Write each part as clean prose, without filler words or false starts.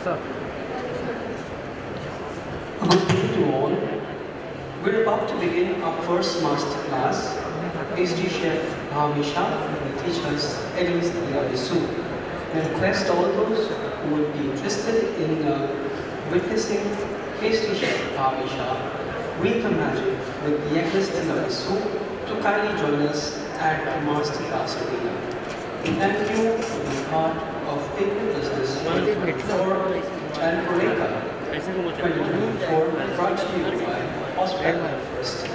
Good day to all. We're about to begin our first master class. Pastry Chef Bhavi Shah will teach us eggless tiramisu. We request all those who would be interested in witnessing Pastry Chef Bhavi Shah weave the magic with the eggless tiramisu to kindly join us at the master class today. We thank you for being part of Bakery Business 2024 and HoReCa 2024 brought to you by Pastry Chef.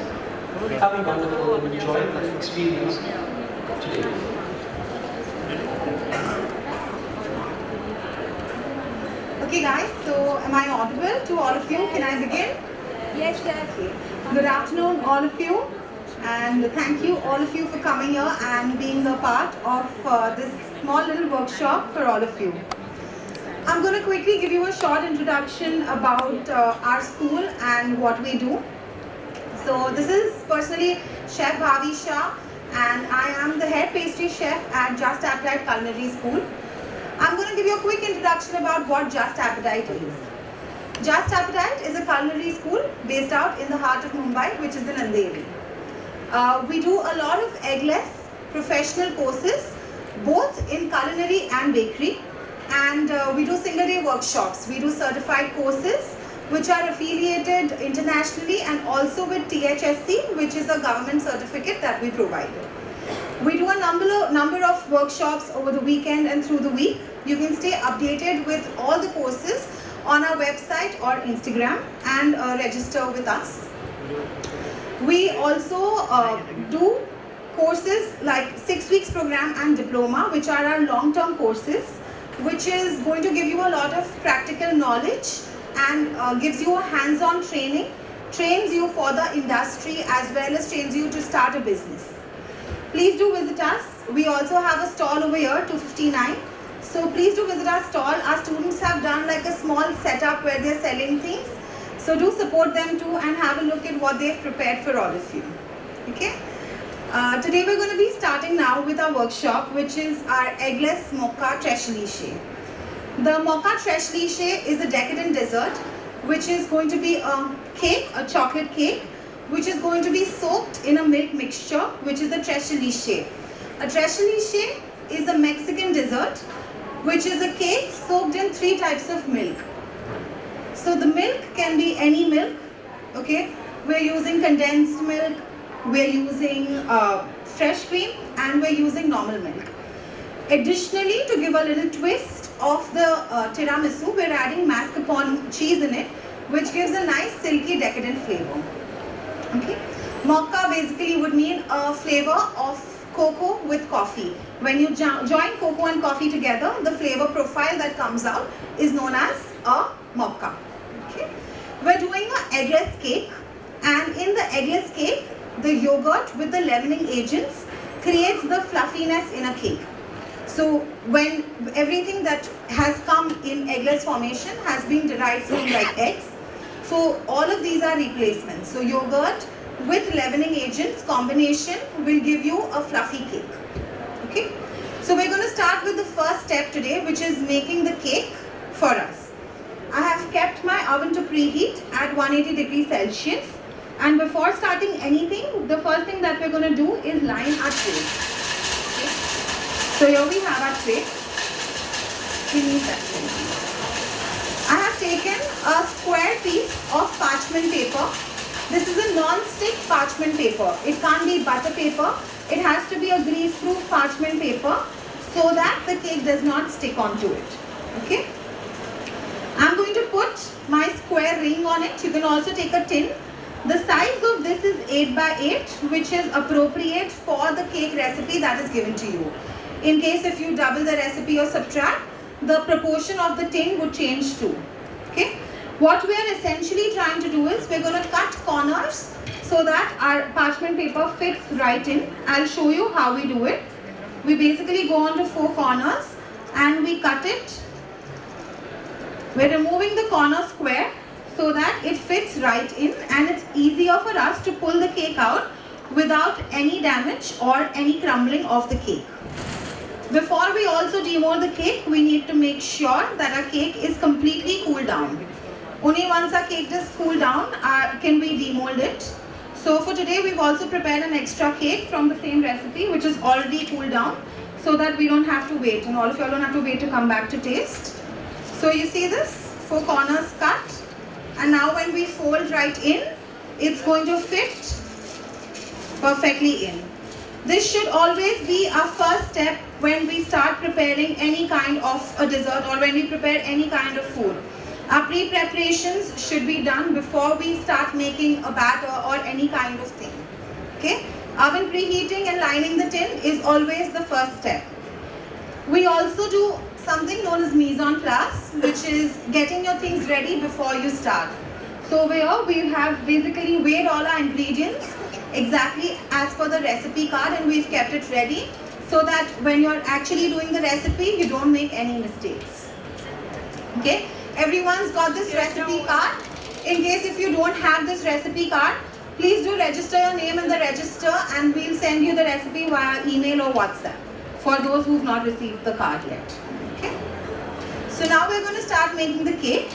Have a wonderful and enjoyable experience today. Okay guys, so am I audible to all of you? Can I begin? Yes, Chef. Good afternoon all of you, and thank you all of you for coming here and being a part of this small little workshop for all of you. I'm going to quickly give you a short introduction about our school and what we do. So this is personally Chef Bhavi Shah, and I am the head pastry chef at Just Appetite Culinary School. I'm going to give you a quick introduction about what Just Appetite is. Just Appetite is a culinary school based out in the heart of Mumbai, which is in Andheri. We do a lot of eggless professional courses, both in culinary and bakery, and we do single day workshops. We do certified courses which are affiliated internationally and also with THSC, which is a government certificate that we provide. We do a number of workshops over the weekend and through the week. You can stay updated with all the courses on our website or Instagram and register with us. We also do courses like 6 weeks program and diploma, which are our long-term courses, which is going to give you a lot of practical knowledge and gives you a hands-on training, trains you for the industry as well as trains you to start a business. Please do visit us. We also have a stall over here, 259. So please do visit our stall. Our students have done like a small setup where they're selling things. So do support them too and have a look at what they've prepared for all of you. Okay? Today we're going to be starting now with our workshop, which is our eggless mocha tres leche. The mocha tres leche is a decadent dessert, which is going to be a cake, a chocolate cake, which is going to be soaked in a milk mixture, which is a tres leche. A tres leche is a Mexican dessert, which is a cake soaked in 3 types of milk. So the milk can be any milk, okay? We're using condensed milk, we're using fresh cream, and we're using normal milk. Additionally, to give a little twist of the tiramisu, we're adding mascarpone cheese in it, which gives a nice silky decadent flavor. Okay, mocha basically would mean a flavor of cocoa with coffee. When you join cocoa and coffee together, the flavor profile that comes out is known as a mocha. Okay, we're doing an eggless cake, and in the eggless cake, the yogurt with the leavening agents creates the fluffiness in a cake. So when everything that has come in eggless formation has been derived from like eggs, so all of these are replacements. So yogurt with leavening agents combination will give you a fluffy cake. Okay, so we're going to start with the first step today, which is making the cake for us. I have kept my oven to preheat at 180 degrees Celsius, and before starting anything, the first thing that we're going to do is line our tray. Okay. So here we have our tray. We need that tray. I have taken a square piece of parchment paper. This is a non-stick parchment paper. It can't be butter paper. It has to be a grease-proof parchment paper so that the cake does not stick onto it. Okay. I'm going to put my square ring on it. You can also take a tin. The size of this is 8 by 8, which is appropriate for the cake recipe that is given to you. In case if you double the recipe or subtract, the proportion of the tin would change too. Okay. What we are essentially trying to do is we're going to cut corners so that our parchment paper fits right in. I'll show you how we do it. We basically go on to 4 corners and we cut it. We're removing the corner square so that it fits right in, and it's easier for us to pull the cake out without any damage or any crumbling of the cake. Before we also demold the cake, we need to make sure that our cake is completely cooled down. Only once our cake is cooled down can we demold it. So for today, we've also prepared an extra cake from the same recipe, which is already cooled down, so that we don't have to wait, and all of you all don't have to wait to come back to taste. So you see this, 4 corners cut, and now when we fold right in, it's going to fit perfectly in. This should always be our first step when we start preparing any kind of a dessert or when we prepare any kind of food. Our pre-preparations should be done before we start making a batter or any kind of thing. Okay? Oven preheating and lining the tin is always the first step. We also do something known as mise en place, which is getting your things ready before you start. So here we have basically weighed all our ingredients exactly as per the recipe card, and we've kept it ready so that when you're actually doing the recipe, you don't make any mistakes. Okay? Everyone's got this recipe card. In case if you don't have this recipe card, please do register your name in the register and we'll send you the recipe via email or WhatsApp for those who've not received the card yet. Okay? So now we're going to start making the cake.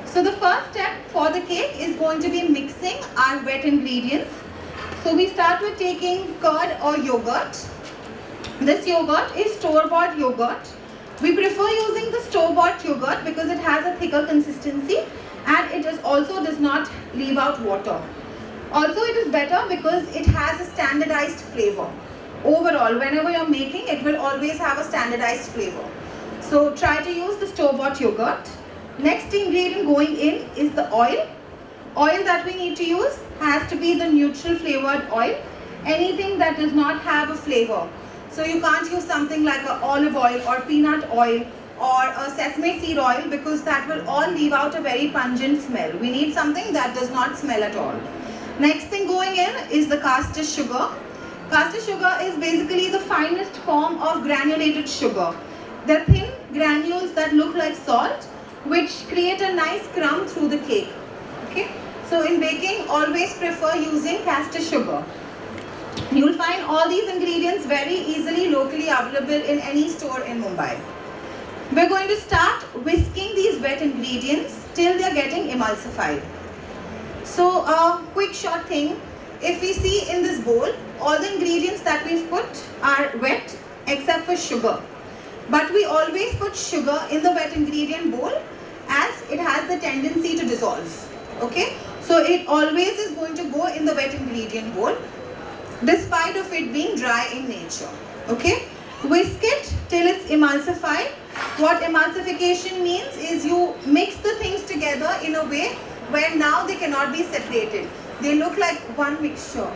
So the first step for the cake is going to be mixing our wet ingredients. So we start with taking curd or yogurt. This yogurt is store-bought yogurt. We prefer using the store-bought yogurt because it has a thicker consistency and it also does not leave out water. Also, it is better because it has a standardized flavor. Overall, whenever you're making, it will always have a standardized flavor. So try to use the store-bought yogurt. Next ingredient going in is the oil. Oil that we need to use has to be the neutral flavored oil. Anything that does not have a flavor. So you can't use something like an olive oil or peanut oil or a sesame seed oil because that will all leave out a very pungent smell. We need something that does not smell at all. Next thing going in is the caster sugar. Caster sugar is basically the finest form of granulated sugar. They're thin granules that look like salt, which create a nice crumb through the cake. Okay? So in baking, always prefer using caster sugar. You'll find all these ingredients very easily locally available in any store in Mumbai. We're going to start whisking these wet ingredients till they're getting emulsified. So a quick short thing, if we see in this bowl, all the ingredients that we've put are wet except for sugar. But we always put sugar in the wet ingredient bowl as it has the tendency to dissolve. Okay? So it always is going to go in the wet ingredient bowl, despite of it being dry in nature. Okay? Whisk it till it's emulsified. What emulsification means is you mix the things together in a way where now they cannot be separated. They look like one mixture.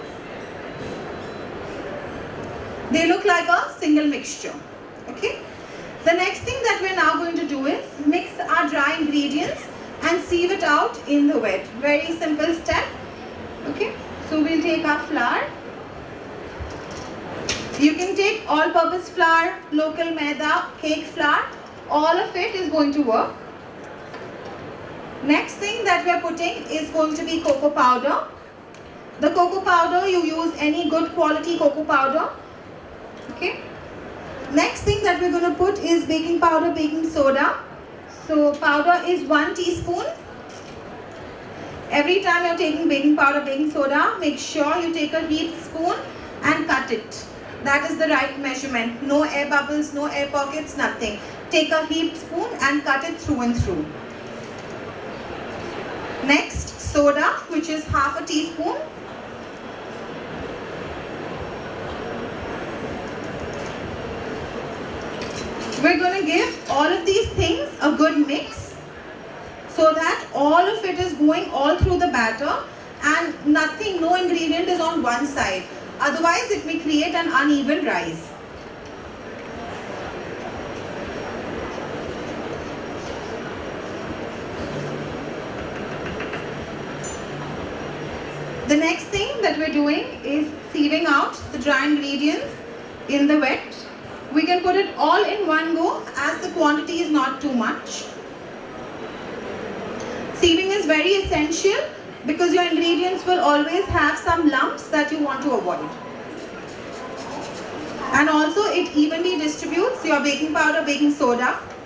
They look like a single mixture. Okay? The next thing that we're now going to do is mix our dry ingredients and sieve it out in the wet. Very simple step. Okay? So we'll take our flour. You can take all-purpose flour, local maida, cake flour. All of it is going to work. Next thing that we are putting is going to be cocoa powder. The cocoa powder, you use any good quality cocoa powder. Okay. Next thing that we're going to put is baking powder, baking soda. So powder is 1 teaspoon. Every time you're taking baking powder, baking soda, make sure you take a heaped spoon and cut it. That is the right measurement. No air bubbles, no air pockets, nothing. Take a heaped spoon and cut it through and through. Next, soda, which is half a teaspoon. We're going to give all of these things a good mix so that all of it is going all through the batter and nothing, no ingredient is on one side. Otherwise, it may create an uneven rise. The next thing that we're doing is sieving out the dry ingredients in the wet. We can put it all in one go as the quantity is not too much. Sieving is very essential because your ingredients will always have some lumps that you want to avoid. And also it evenly distributes your baking powder, baking soda.